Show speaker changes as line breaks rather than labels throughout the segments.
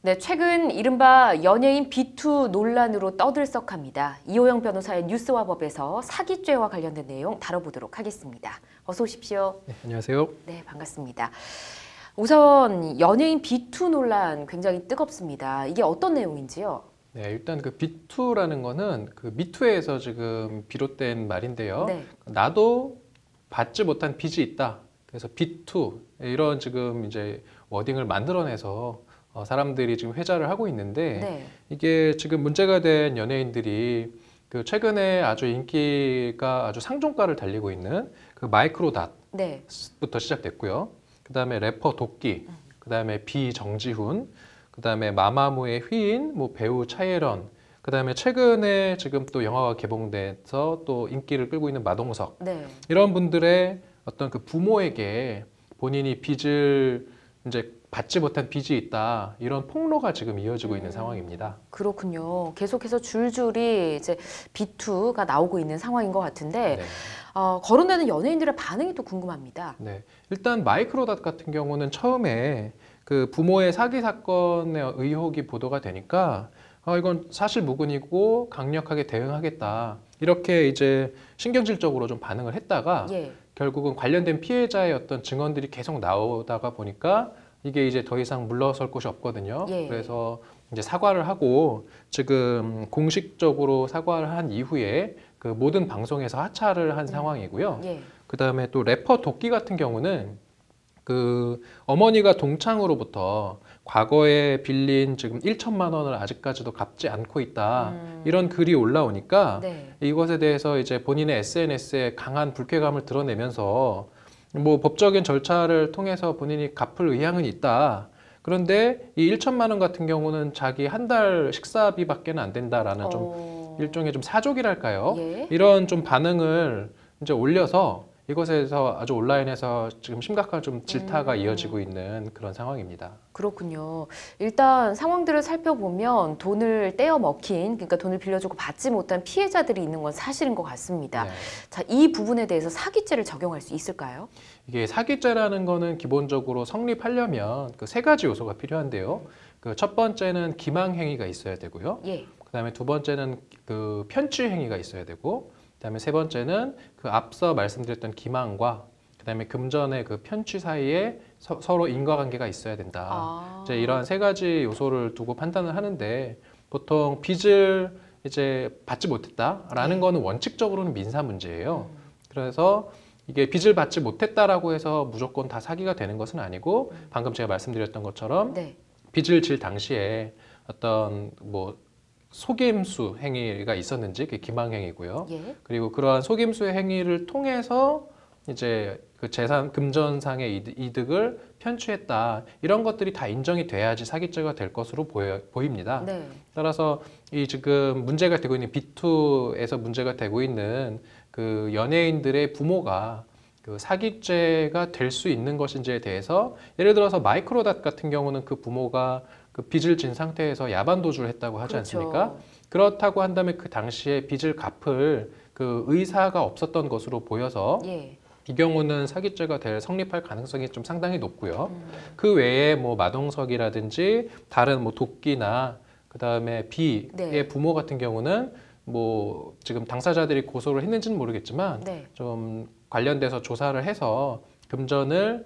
네, 최근 이른바 연예인 비투 논란으로 떠들썩합니다. 이호영 변호사의 뉴스와 법에서 사기죄와 관련된 내용 다뤄보도록 하겠습니다. 어서 오십시오.
네, 안녕하세요.
네, 반갑습니다. 우선 연예인 비투 논란 굉장히 뜨겁습니다. 이게 어떤 내용인지요?
네, 일단 그 비투라는 거는 그 미투에서 지금 비롯된 말인데요.
네.
나도 받지 못한 빚이 있다. 그래서 비투 이런 지금 이제 워딩을 만들어내서 사람들이 지금 회자를 하고 있는데
네.
이게 지금 문제가 된 연예인들이 그 최근에 아주 인기가 아주 상종가를 달리고 있는 그 마이크로닷부터
네.
시작됐고요. 그다음에 래퍼 도끼, 그다음에 비정지훈, 그다음에 마마무의 휘인, 뭐 배우 차예런, 그다음에 최근에 지금 또 영화가 개봉돼서 또 인기를 끌고 있는 마동석,
네.
이런 분들의 어떤 그 부모에게 본인이 빚을 이제 받지 못한 빚이 있다, 이런 폭로가 지금 이어지고 있는 상황입니다.
그렇군요. 계속해서 줄줄이 이제 비투가 나오고 있는 상황인 것 같은데
네.
거론되는 연예인들의 반응이 또 궁금합니다.
네. 일단 마이크로닷 같은 경우는 처음에 그 부모의 사기 사건의 의혹이 보도가 되니까 이건 사실 무근이고 강력하게 대응하겠다, 이렇게 이제 신경질적으로 좀 반응을 했다가
예.
결국은 관련된 피해자의 어떤 증언들이 계속 나오다가 보니까 이게 이제 더 이상 물러설 곳이 없거든요.
예.
그래서 이제 사과를 하고 지금 공식적으로 사과를 한 이후에 그 모든 방송에서 하차를 한 상황이고요.
예.
그다음에 또 래퍼 도끼 같은 경우는 그 어머니가 동창으로부터 과거에 빌린 지금 1천만 원을 아직까지도 갚지 않고 있다, 이런 글이 올라오니까
네.
이것에 대해서 이제 본인의 SNS에 강한 불쾌감을 드러내면서 뭐 법적인 절차를 통해서 본인이 갚을 의향은 있다. 그런데 이 1천만 원 같은 경우는 자기 한 달 식사비밖에 안 된다라는 좀 일종의 좀 사족이랄까요?
예.
이런 좀 반응을 이제 올려서 이것에서 아주 온라인에서 지금 심각한 좀 질타가 이어지고 있는 그런 상황입니다.
그렇군요. 일단 상황들을 살펴보면 돈을 떼어 먹힌, 그러니까 돈을 빌려주고 받지 못한 피해자들이 있는 건 사실인 것 같습니다.
네.
자, 이 부분에 대해서 사기죄를 적용할 수 있을까요?
이게 사기죄라는 거는 기본적으로 성립하려면 그 세 가지 요소가 필요한데요. 그 첫 번째는 기망행위가 있어야 되고요.
예.
그다음에 두 번째는 그 편취행위가 있어야 되고, 그다음에 세 번째는 그 앞서 말씀드렸던 기망과 그다음에 금전의 그 편취 사이에 서로 인과관계가 있어야 된다. 이제 이러한 세 가지 요소를 두고 판단을 하는데, 보통 빚을 이제 받지 못했다라는 거는 원칙적으로는 민사 문제예요. 그래서 이게 빚을 받지 못했다라고 해서 무조건 다 사기가 되는 것은 아니고, 방금 제가 말씀드렸던 것처럼
네.
빚을 질 당시에 어떤 뭐 속임수 행위가 있었는지, 그게 기망행위고요.
예.
그리고 그러한 속임수 행위를 통해서 이제 그 재산 금전상의 이득을 편취했다, 이런 것들이 다 인정이 돼야지 사기죄가 될 것으로 보입니다.
네.
따라서 이 지금 문제가 되고 있는 비투에서 문제가 되고 있는 그 연예인들의 부모가 그 사기죄가 될 수 있는 것인지에 대해서, 예를 들어서 마이크로닷 같은 경우는 그 부모가 그 빚을 진 상태에서 야반도주를 했다고 하지
그렇죠.
않습니까? 그렇다고 한다면 그 당시에 빚을 갚을 그 의사가 없었던 것으로 보여서
예.
이 경우는 사기죄가 성립할 가능성이 좀 상당히 높고요. 그 외에 뭐 마동석이라든지 다른 뭐 도끼나 그다음에 비의
네.
부모 같은 경우는 뭐 지금 당사자들이 고소를 했는지는 모르겠지만
네.
좀 관련돼서 조사를 해서 금전을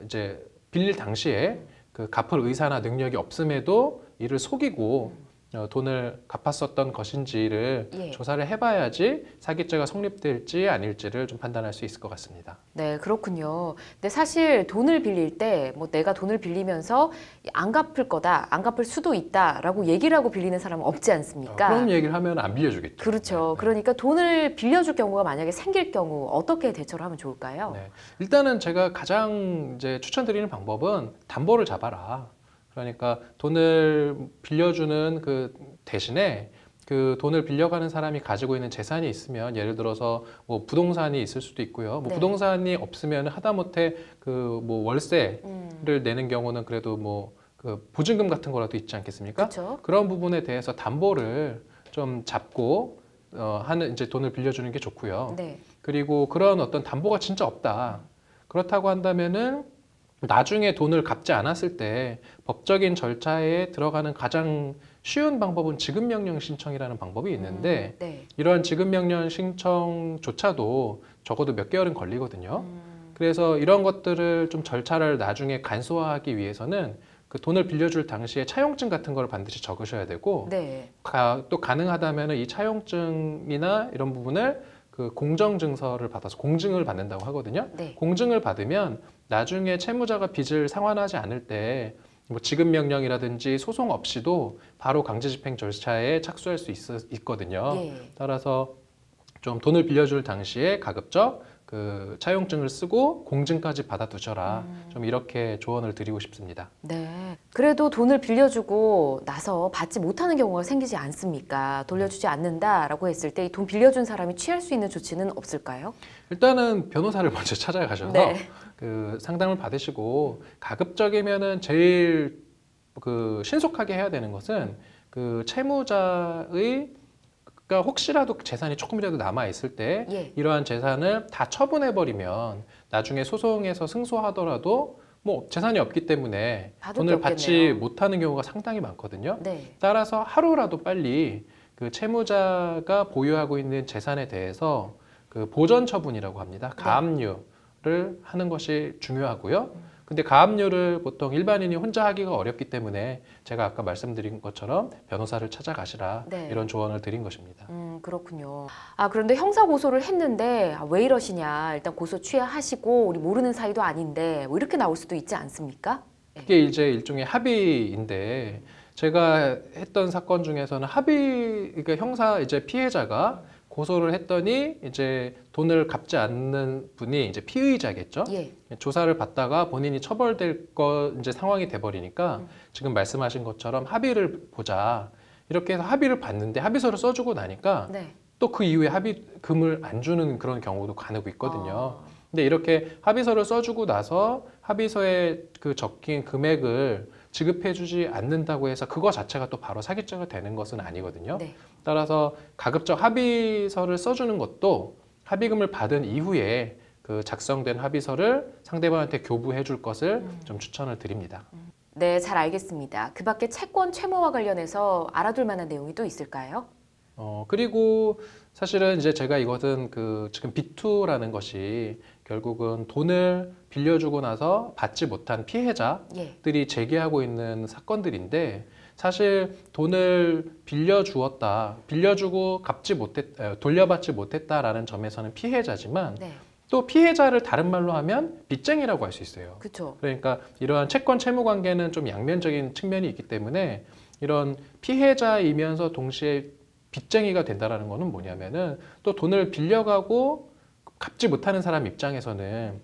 이제 빌릴 당시에 그 갚을 의사나 능력이 없음에도 이를 속이고 돈을 갚았었던 것인지를
예.
조사를 해봐야지 사기죄가 성립될지 아닐지를 좀 판단할 수 있을 것 같습니다.
네, 그렇군요. 근데 사실 돈을 빌릴 때 뭐 내가 돈을 빌리면서 안 갚을 거다, 안 갚을 수도 있다라고 얘기를 하고 빌리는 사람은 없지 않습니까?
그런 얘기를 하면 안 빌려주겠죠.
그렇죠.
네.
그러니까 돈을 빌려줄 경우가 만약에 생길 경우 어떻게 대처를 하면 좋을까요?
네. 일단은 제가 가장 이제 추천드리는 방법은 담보를 잡아라. 그러니까 돈을 빌려주는 그 대신에 그 돈을 빌려가는 사람이 가지고 있는 재산이 있으면, 예를 들어서 뭐 부동산이 있을 수도 있고요. 뭐
네.
부동산이 없으면 하다못해 그 뭐 월세를 내는 경우는 그래도 뭐 그 보증금 같은 거라도 있지 않겠습니까?
그렇죠.
그런 부분에 대해서 담보를 좀 잡고 하는 이제 돈을 빌려주는 게 좋고요.
네.
그리고 그런 어떤 담보가 진짜 없다. 그렇다고 한다면은 나중에 돈을 갚지 않았을 때 법적인 절차에 들어가는 가장 쉬운 방법은 지급명령 신청이라는 방법이 있는데
네.
이러한 지급명령 신청조차도 적어도 몇 개월은 걸리거든요. 그래서 이런 것들을 좀 절차를 나중에 간소화하기 위해서는 그 돈을 빌려줄 당시에 차용증 같은 걸 반드시 적으셔야 되고
네.
또 가능하다면 이 차용증이나 이런 부분을 그 공정증서를 받아서 공증을 받는다고 하거든요.
네.
공증을 받으면 나중에 채무자가 빚을 상환하지 않을 때 뭐 지급명령이라든지 소송 없이도 바로 강제집행 절차에 착수할 수 있거든요.
예.
따라서 좀 돈을 빌려줄 당시에 가급적 그 차용증을 쓰고 공증까지 받아두셔라. 좀 이렇게 조언을 드리고 싶습니다.
네. 그래도 돈을 빌려주고 나서 받지 못하는 경우가 생기지 않습니까? 돌려주지 않는다라고 했을 때 이 돈 빌려준 사람이 취할 수 있는 조치는 없을까요?
일단은 변호사를 먼저 찾아가셔서
네.
그 상담을 받으시고 가급적이면은 제일 그 신속하게 해야 되는 것은 그 채무자의 그러니까 혹시라도 재산이 조금이라도 남아 있을 때
예.
이러한 재산을 다 처분해 버리면 나중에 소송에서 승소하더라도 뭐 재산이 없기 때문에
받을
돈을
게
받지
없겠네요.
못하는 경우가 상당히 많거든요.
네.
따라서 하루라도 빨리 그 채무자가 보유하고 있는 재산에 대해서 그 보전 처분이라고 합니다. 가압류를 하는 것이 중요하고요. 근데 가압류를 보통 일반인이 혼자 하기가 어렵기 때문에 제가 아까 말씀드린 것처럼 변호사를 찾아가시라
네.
이런 조언을 드린 것입니다.
그렇군요. 아, 그런데 형사 고소를 했는데 왜 이러시냐. 일단 고소 취하하시고 우리 모르는 사이도 아닌데 뭐 이렇게 나올 수도 있지 않습니까?
이게 이제 일종의 합의인데 제가 했던 사건 중에서는 그러니까 형사 이제 피해자가 고소를 했더니 이제 돈을 갚지 않는 분이 이제 피의자겠죠.
예.
조사를 받다가 본인이 처벌될 이제 상황이 돼버리니까 지금 말씀하신 것처럼 합의를 보자 이렇게 해서 합의를 봤는데 합의서를 써주고 나니까
네.
또 그 이후에 합의금을 안 주는 그런 경우도 간혹 있거든요.
아.
근데 이렇게 합의서를 써주고 나서 합의서에 그 적힌 금액을 지급해주지 않는다고 해서 그거 자체가 또 바로 사기죄가 되는 것은 아니거든요.
네.
따라서 가급적 합의서를 써주는 것도 합의금을 받은 이후에 그 작성된 합의서를 상대방한테 교부해 줄 것을 좀 추천을 드립니다.
네, 잘 알겠습니다. 그 밖에 채권 채무와 관련해서 알아둘 만한 내용이 또 있을까요?
그리고 사실은 이제 제가 이것은 그 지금 B2라는 것이 결국은 돈을 빌려주고 나서 받지 못한 피해자들이
예.
제기하고 있는 사건들인데 사실 돈을 빌려주고 돌려받지 못했다라는 점에서는 피해자지만
네.
또 피해자를 다른 말로 하면 빚쟁이라고 할 수 있어요.
그렇죠.
그러니까 이러한 채권 채무 관계는 좀 양면적인 측면이 있기 때문에 이런 피해자이면서 동시에 빚쟁이가 된다라는 거는 뭐냐면은 또 돈을 빌려가고 갚지 못하는 사람 입장에서는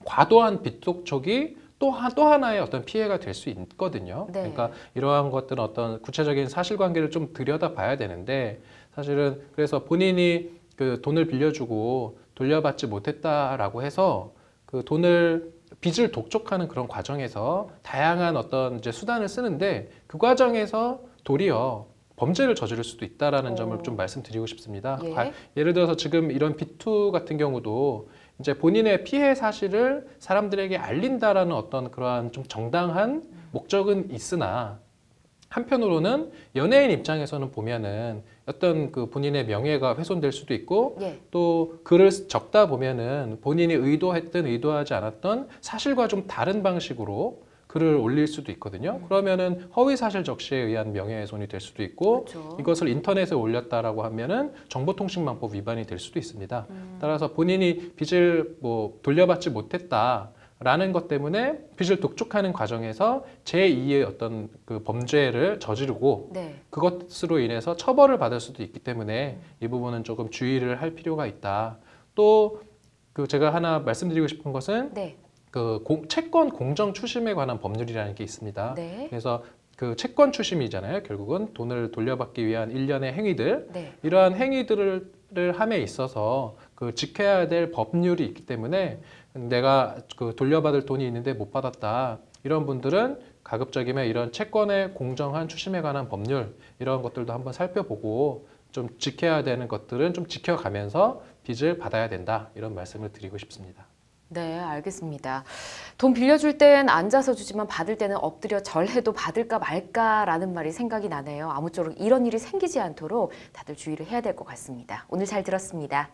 과도한 빚 속촉이 또 하나의 어떤 피해가 될 수 있거든요.
네.
그러니까 이러한 것들은 어떤 구체적인 사실관계를 좀 들여다봐야 되는데 사실은 그래서 본인이 그 돈을 빌려주고 돌려받지 못했다라고 해서 그 빚을 독촉하는 그런 과정에서 다양한 어떤 이제 수단을 쓰는데 그 과정에서 도리어 범죄를 저지를 수도 있다라는 점을 좀 말씀드리고 싶습니다.
예.
예를 들어서 지금 이런 B2 같은 경우도 이제 본인의 피해 사실을 사람들에게 알린다라는 어떤 그러한 좀 정당한 목적은 있으나 한편으로는 연예인 입장에서는 보면은 어떤 그 본인의 명예가 훼손될 수도 있고
예.
또 글을 적다 보면은 본인이 의도했든 의도하지 않았던 사실과 좀 다른 방식으로 글을 올릴 수도 있거든요. 그러면은 허위 사실 적시에 의한 명예훼손이 될 수도 있고
그렇죠.
이것을 인터넷에 올렸다라고 하면은 정보통신망법 위반이 될 수도 있습니다. 따라서 본인이 빚을 뭐 돌려받지 못했다라는 것 때문에 빚을 독촉하는 과정에서 제2의 어떤 그 범죄를 저지르고
네.
그것으로 인해서 처벌을 받을 수도 있기 때문에 이 부분은 조금 주의를 할 필요가 있다. 또 그 제가 하나 말씀드리고 싶은 것은
네.
그 채권 공정 추심에 관한 법률이라는 게 있습니다.
네.
그래서 그 채권 추심이잖아요. 결국은 돈을 돌려받기 위한 일련의 행위들,
네.
이러한 행위들을 함에 있어서 그 지켜야 될 법률이 있기 때문에 내가 그 돌려받을 돈이 있는데 못 받았다. 이런 분들은 가급적이면 이런 채권의 공정한 추심에 관한 법률 이런 것들도 한번 살펴보고 좀 지켜야 되는 것들은 좀 지켜가면서 빚을 받아야 된다. 이런 말씀을 드리고 싶습니다.
네, 알겠습니다. 돈 빌려줄 땐 앉아서 주지만 받을 때는 엎드려 절해도 받을까 말까라는 말이 생각이 나네요. 아무쪼록 이런 일이 생기지 않도록 다들 주의를 해야 될 것 같습니다. 오늘 잘 들었습니다.